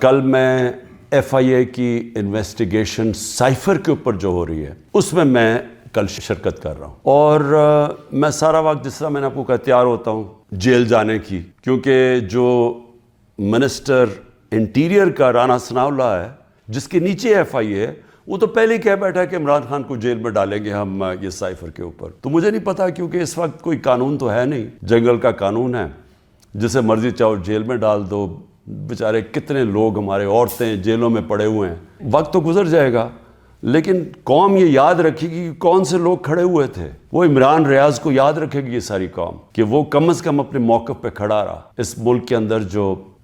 کل میں ایف آئی اے کی انویسٹیگیشن سائفر کے اوپر جو ہو رہی ہے اس میں کل شرکت کر رہا ہوں، اور میں سارا وقت جس طرح میں نے آپ کو کہا تیار ہوتا ہوں جیل جانے کی، کیونکہ جو منسٹر انٹیریئر کا رانا ثناء اللہ ہے جس کے نیچے ایف آئی اے ہے، وہ تو پہلے ہی کہہ بیٹھا کہ عمران خان کو جیل میں ڈالیں گے ہم یہ سائفر کے اوپر۔ تو مجھے نہیں پتا، کیونکہ اس وقت کوئی قانون تو ہے نہیں، جنگل کا قانون ہے، جسے مرضی چاہو جیل میں ڈال دو۔ بیچارے کتنے لوگ ہمارے عورتیں جیلوں میں پڑے ہوئے ہیں، وقت تو گزر جائے گا لیکن قوم یہ یاد رکھے گی کہ کون سے لوگ کھڑے ہوئے تھے۔ وہ عمران ریاض کو یاد رکھے گی یہ ساری قوم کہ وہ کم از کم اپنے موقف پہ کھڑا رہا۔ اس ملک کے اندر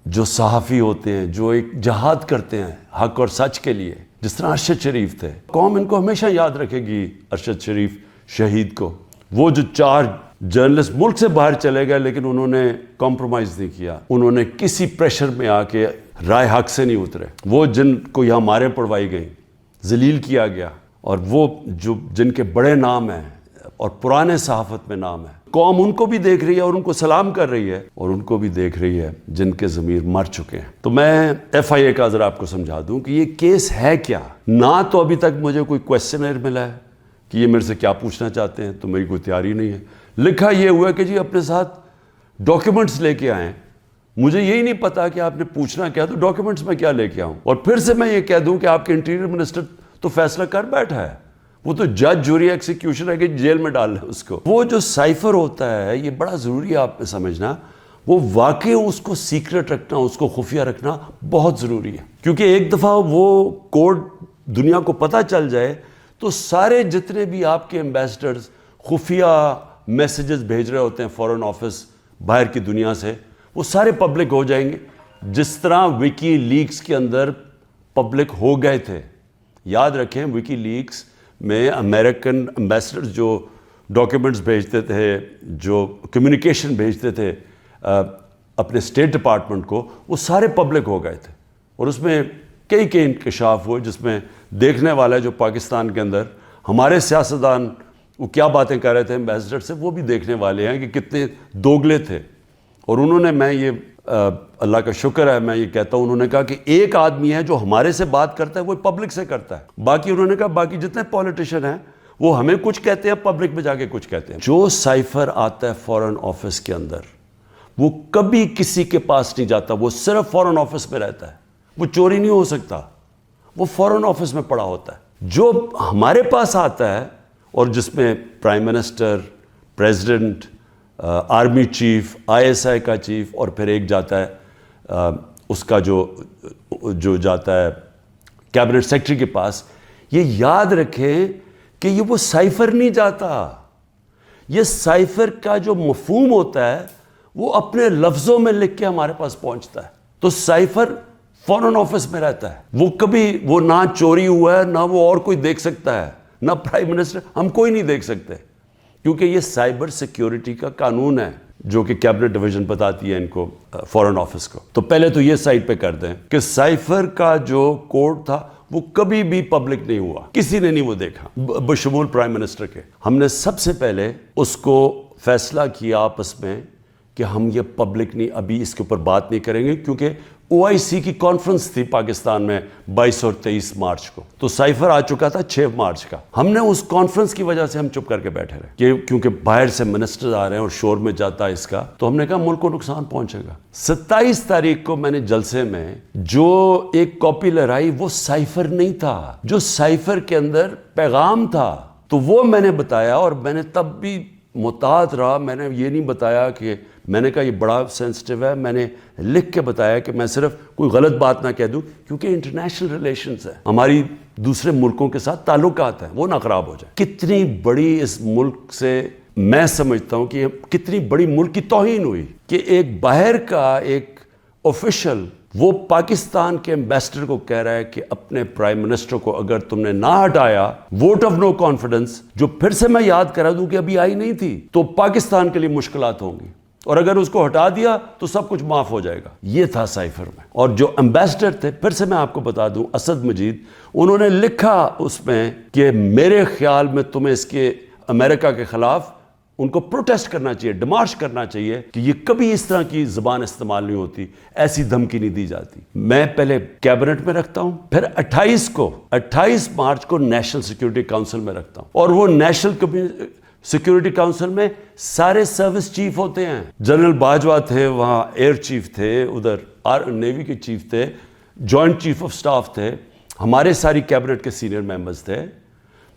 جو صحافی ہوتے ہیں، جو ایک جہاد کرتے ہیں حق اور سچ کے لیے، جس طرح ارشد شریف تھے، قوم ان کو ہمیشہ یاد رکھے گی، ارشد شریف شہید کو۔ وہ جو 4 جرنلسٹ ملک سے باہر چلے گئے لیکن انہوں نے کمپرومائز نہیں کیا، انہوں نے کسی پریشر میں آ کے رائے حق سے نہیں اترے۔ وہ جن کو یہاں ماریں پڑوائی گئیں، ذلیل کیا گیا، اور وہ جن کے بڑے نام ہیں اور پرانے صحافت میں نام ہے، قوم ان کو بھی دیکھ رہی ہے اور ان کو سلام کر رہی ہے، اور ان کو بھی دیکھ رہی ہے جن کے ضمیر مر چکے ہیں۔ تو میں ایف آئی اے کا ذرا آپ کو سمجھا دوں کہ یہ کیس ہے کیا۔ نہ تو ابھی تک مجھے کوئی کویسچنر ملا ہے کہ یہ میرے سے کیا پوچھنا چاہتے ہیں، تو میری کوئی تیاری نہیں ہے۔ لکھا یہ ہوا ہے کہ جی اپنے ساتھ ڈاکیومنٹس لے کے آئیں۔ مجھے یہی نہیں پتا کہ آپ نے پوچھنا کیا، تو ڈاکیومنٹس میں کیا لے کے آؤں، اور پھر سے میں یہ کہہ دوں کہ آپ کے انٹیریئر منسٹر تو فیصلہ کر بیٹھا ہے، وہ تو جج جوری ایکسیکیوشن ہے کہ جیل میں ڈال لیں اس کو۔ وہ جو سائفر ہوتا ہے، یہ بڑا ضروری ہے آپ نے سمجھنا، وہ واقعی اس کو سیکرٹ رکھنا، اس کو خفیہ رکھنا بہت ضروری ہے، کیونکہ ایک دفعہ وہ کوڈ دنیا کو پتہ چل جائے تو سارے جتنے بھی آپ کے ایمبیسڈرز خفیہ میسیجز بھیج رہے ہوتے ہیں فورن آفس باہر کی دنیا سے، وہ سارے پبلک ہو جائیں گے، جس طرح وکی لیکس کے اندر پبلک ہو گئے تھے۔ یاد رکھیں، وکی لیکس میں امریکن ایمبیسڈرز جو ڈاکیومنٹس بھیجتے تھے، جو کمیونیکیشن بھیجتے تھے اپنے اسٹیٹ ڈپارٹمنٹ کو، وہ سارے پبلک ہو گئے تھے، اور اس میں کئی انکشاف ہوئے، جس میں دیکھنے والا جو پاکستان کے اندر ہمارے سیاستدان وہ کیا باتیں کر رہے تھے ایمبیسڈر سے، وہ بھی دیکھنے والے ہیں کہ کتنے دوگلے تھے۔ اور انہوں نے، میں یہ اللہ کا شکر ہے، میں یہ کہتا ہوں، انہوں نے کہا کہ ایک آدمی ہے جو ہمارے سے بات کرتا ہے، وہ پبلک سے کرتا ہے، باقی انہوں نے کہا باقی جتنے پولیٹیشین ہیں وہ ہمیں کچھ کہتے ہیں، پبلک میں جا کے کچھ کہتے ہیں۔ جو سائفر آتا ہے فورن آفس کے اندر، وہ کبھی کسی کے پاس نہیں جاتا، وہ صرف فورن آفس میں رہتا ہے، وہ چوری نہیں ہو سکتا، وہ فورن آفس میں پڑا ہوتا ہے۔ جو ہمارے پاس آتا ہے اور جس میں prime minister, president, army chief, I S I کا چیف، اور پھر ایک جاتا ہے اس کا جو جاتا ہے کیبنٹ سیکرٹری کے پاس، یہ یاد رکھیں کہ یہ وہ سائفر نہیں جاتا۔ یہ سائفر کا جو مفہوم ہوتا ہے وہ اپنے لفظوں میں لکھ کے ہمارے پاس پہنچتا ہے۔ تو سائفر فورن آفس میں رہتا ہے، وہ کبھی وہ نہ چوری ہوا ہے، نہ وہ اور کوئی دیکھ سکتا ہے، نہ پرائم منسٹر، ہم کوئی نہیں دیکھ سکتے، کیونکہ یہ سائبر سیکیورٹی کا قانون ہے جو کہ کیبنٹ ڈویژن بتاتی ہے ان کو، فورن آفس کو۔ تو پہلے تو یہ سائٹ پہ کر دیں کہ سائفر کا جو کوڈ تھا وہ کبھی بھی پبلک نہیں ہوا، کسی نے نہیں وہ دیکھا بشمول پرائم منسٹر کے۔ ہم نے سب سے پہلے اس کو فیصلہ کیا آپس میں کہ ہم یہ پبلک نہیں، ابھی اس کے اوپر بات نہیں کریں گے، کیونکہ او آئی سی کی کانفرنس تھی پاکستان میں 22 اور 23 مارچ کو، تو سائفر آ چکا تھا 6 مارچ کا۔ ہم نے اس کانفرنس کی وجہ سے ہم چپ کر کے بیٹھے رہے، کیونکہ باہر سے منسٹر آ رہے ہیں اور شور میں جاتا ہے اس کا، تو ہم نے کہا ملک کو نقصان پہنچے گا۔ 27 تاریخ کو میں نے جلسے میں جو ایک کاپی لہرائی، وہ سائفر نہیں تھا، جو سائفر کے اندر پیغام تھا، تو وہ میں نے بتایا، اور میں نے تب بھی محتاط رہا، میں نے یہ نہیں بتایا کہ میں نے کہا یہ بڑا سینسٹیو ہے، میں نے لکھ کے بتایا کہ میں صرف کوئی غلط بات نہ کہہ دوں، کیونکہ انٹرنیشنل ریلیشنز ہیں، ہماری دوسرے ملکوں کے ساتھ تعلقات ہیں، وہ نہ خراب ہو جائے۔ کتنی بڑی اس ملک سے میں سمجھتا ہوں کہ کتنی بڑی ملک کی توہین ہوئی کہ ایک باہر کا ایک آفیشل وہ پاکستان کے ایمبیسڈر کو کہہ رہا ہے کہ اپنے پرائم منسٹر کو اگر تم نے نہ ہٹایا، ووٹ آف نو کانفیڈنس، جو پھر سے میں یاد کرا دوں کہ ابھی آئی نہیں تھی، تو پاکستان کے لیے مشکلات ہوں گی، اور اگر اس کو ہٹا دیا تو سب کچھ معاف ہو جائے گا۔ یہ تھا سائفر میں، اور جو ایمبیسڈر تھے، پھر سے میں آپ کو بتا دوں، اسد مجید، انہوں نے لکھا اس میں کہ میرے خیال میں تمہیں اس کے امریکہ کے خلاف ان کو پروٹیسٹ کرنا چاہیے، ڈیمارش کرنا چاہیے کہ یہ کبھی اس طرح کی زبان استعمال نہیں ہوتی، ایسی دھمکی نہیں دی جاتی۔ میں پہلے کیبنٹ میں رکھتا ہوں، پھر 28 مارچ کو نیشنل سیکیورٹی کاؤنسل میں رکھتا ہوں، اور وہ نیشنل سیکیورٹی کاؤنسل میں سارے سروس چیف ہوتے ہیں۔ جنرل باجوہ تھے وہاں، ایئر چیف تھے ادھر، نیوی کے چیف تھے، جوائنٹ چیف آف سٹاف تھے، ہمارے ساری کیبنٹ کے سینئر ممبرز تھے،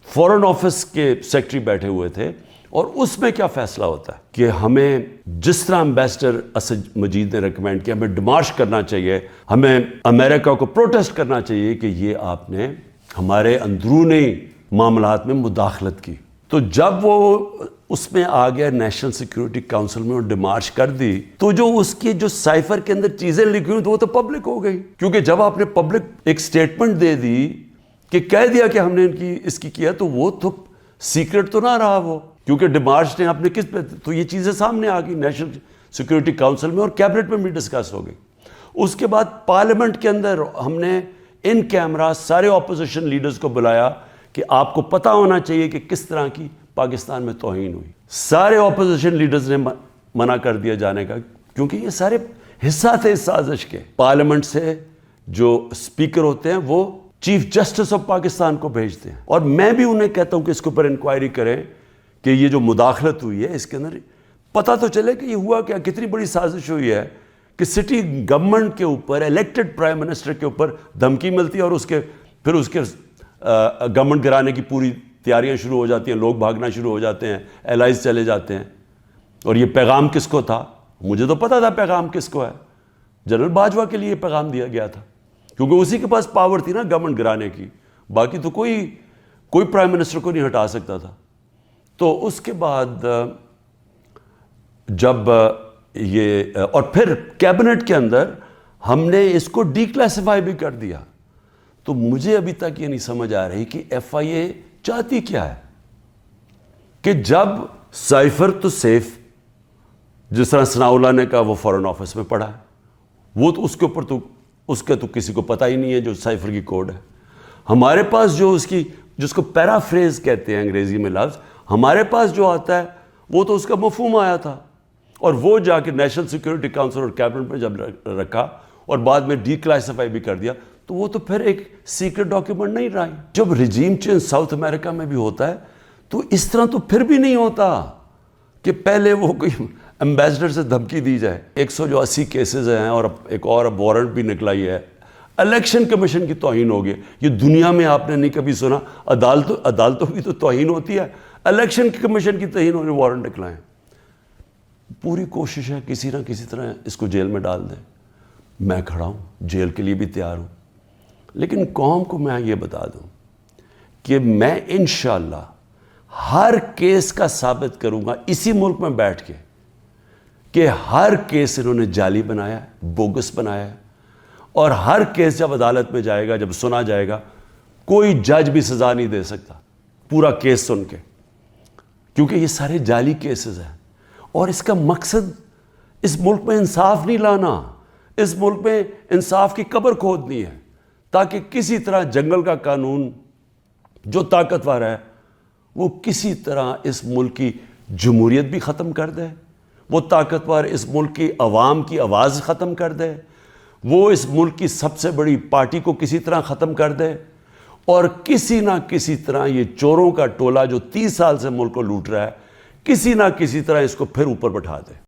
فورن آفس کے سیکرٹری بیٹھے ہوئے تھے۔ اور اس میں کیا فیصلہ ہوتا ہے کہ ہمیں جس طرح امبیسڈر اسد مجید نے ریکمینڈ کیا، ہمیں ڈیمارش کرنا چاہیے، ہمیں امریکہ کو پروٹیسٹ کرنا چاہیے کہ یہ آپ نے ہمارے اندرونی معاملات میں مداخلت کی۔ تو جب وہ اس میں آ گیا نیشنل سیکیورٹی کاؤنسل میں اور ڈیمارش کر دی، تو جو اس کی جو سائفر کے اندر چیزیں لکھی ہوئی وہ تو پبلک ہو گئی، کیونکہ جب آپ نے پبلک ایک سٹیٹمنٹ دے دی کہ کہہ دیا کہ ہم نے اس کی کیا، تو وہ تو سیکرٹ تو نہ رہا وہ، کیونکہ ڈیمارش نے آپ نے کس پہ، تو یہ چیزیں سامنے آ گئی نیشنل سیکیورٹی کاؤنسل میں اور کیبنٹ میں بھی ڈسکس ہو گئی۔ اس کے بعد پارلیمنٹ کے اندر ہم نے ان کیمرہ سارے اپوزیشن لیڈرز کو بلایا کہ آپ کو پتہ ہونا چاہیے کہ کس طرح کی پاکستان میں توہین ہوئی۔ سارے اپوزیشن لیڈرز نے منع کر دیا جانے کا، کیونکہ یہ سارے حصہ تھے اس سازش کے۔ پارلیمنٹ سے جو اسپیکر ہوتے ہیں وہ چیف جسٹس آف پاکستان کو بھیجتے ہیں، اور میں بھی انہیں کہتا ہوں کہ اس کے اوپر انکوائری کریں کہ یہ جو مداخلت ہوئی ہے اس کے اندر پتہ تو چلے کہ یہ ہوا کیا، کتنی بڑی سازش ہوئی ہے کہ سٹی گورنمنٹ کے اوپر، الیکٹڈ پرائم منسٹر کے اوپر دھمکی ملتی ہے، اور پھر اس کے گورنمنٹ گرانے کی پوری تیاریاں شروع ہو جاتی ہیں، لوگ بھاگنا شروع ہو جاتے ہیں، ایلائز چلے جاتے ہیں۔ اور یہ پیغام کس کو تھا؟ مجھے تو پتہ تھا پیغام کس کو ہے، جنرل باجوہ کے لیے پیغام دیا گیا تھا، کیونکہ اسی کے پاس پاور تھی نا گورنمنٹ گرانے کی، باقی تو کوئی پرائم منسٹر کو نہیں ہٹا سکتا تھا۔ تو اس کے بعد جب یہ، اور پھر کیبنٹ کے اندر ہم نے اس کو ڈی کلاسیفائی بھی کر دیا، تو مجھے ابھی تک یہ نہیں سمجھ آ رہی کہ ایف آئی اے چاہتی کیا ہے، کہ جب سائفر تو سیف، جس طرح ثناء اللہ نے کہا وہ فورن آفس میں پڑا ہے، وہ تو اس کے اوپر تو اس کا تو کسی کو پتہ ہی نہیں ہے جو سائفر کی کوڈ ہے۔ ہمارے پاس جو جس کو پیرافریز کہتے ہیں انگریزی میں لفظ، ہمارے پاس جو آتا ہے وہ تو اس کا مفہوم آیا تھا، اور وہ جا کے نیشنل سیکیورٹی کاؤنسل اور کیبنٹ میں جب رکھا اور بعد میں ڈی کلاسیفائی بھی کر دیا، تو وہ تو پھر ایک سیکرٹ ڈاکیومنٹ نہیں رہا۔ جب رجیم چینج ساؤتھ امریکہ میں بھی ہوتا ہے تو اس طرح تو پھر بھی نہیں ہوتا کہ پہلے وہ کوئی امبیسڈر سے دھمکی دی جائے۔ 180 کیسز ہیں، اور ایک اور وارنٹ بھی نکلا ہی ہے۔ الیکشن کمیشن کی توہین ہو گئی، یہ دنیا میں آپ نے نہیں کبھی سنا، عدالتوں کی تو توہین ہوتی ہے، الیکشن کمیشن کی توہین ہونے وارنٹ نکلائیں۔ پوری کوشش ہے کسی نہ کسی طرح اس کو جیل میں ڈال دیں، میں کھڑا ہوں، جیل کے لیے بھی تیار ہوں، لیکن قوم کو میں یہ بتا دوں کہ میں انشاءاللہ ہر کیس کا ثابت کروں گا اسی ملک میں بیٹھ کے کہ ہر کیس انہوں نے جعلی بنایا ہے، بوگس بنایا ہے، اور ہر کیس جب عدالت میں جائے گا، جب سنا جائے گا، کوئی جج بھی سزا نہیں دے سکتا پورا کیس سن کے، کیونکہ یہ سارے جعلی کیسز ہیں۔ اور اس کا مقصد اس ملک میں انصاف نہیں لانا، اس ملک میں انصاف کی قبر کھودنی ہے، تاکہ کسی طرح جنگل کا قانون جو طاقتور ہے وہ کسی طرح اس ملک کی جمہوریت بھی ختم کر دے، وہ طاقتور اس ملک کی عوام کی آواز ختم کر دے، وہ اس ملک کی سب سے بڑی پارٹی کو کسی طرح ختم کر دے، اور کسی نہ کسی طرح یہ چوروں کا ٹولہ جو 30 سال سے ملک کو لوٹ رہا ہے، کسی نہ کسی طرح اس کو پھر اوپر بٹھا دے۔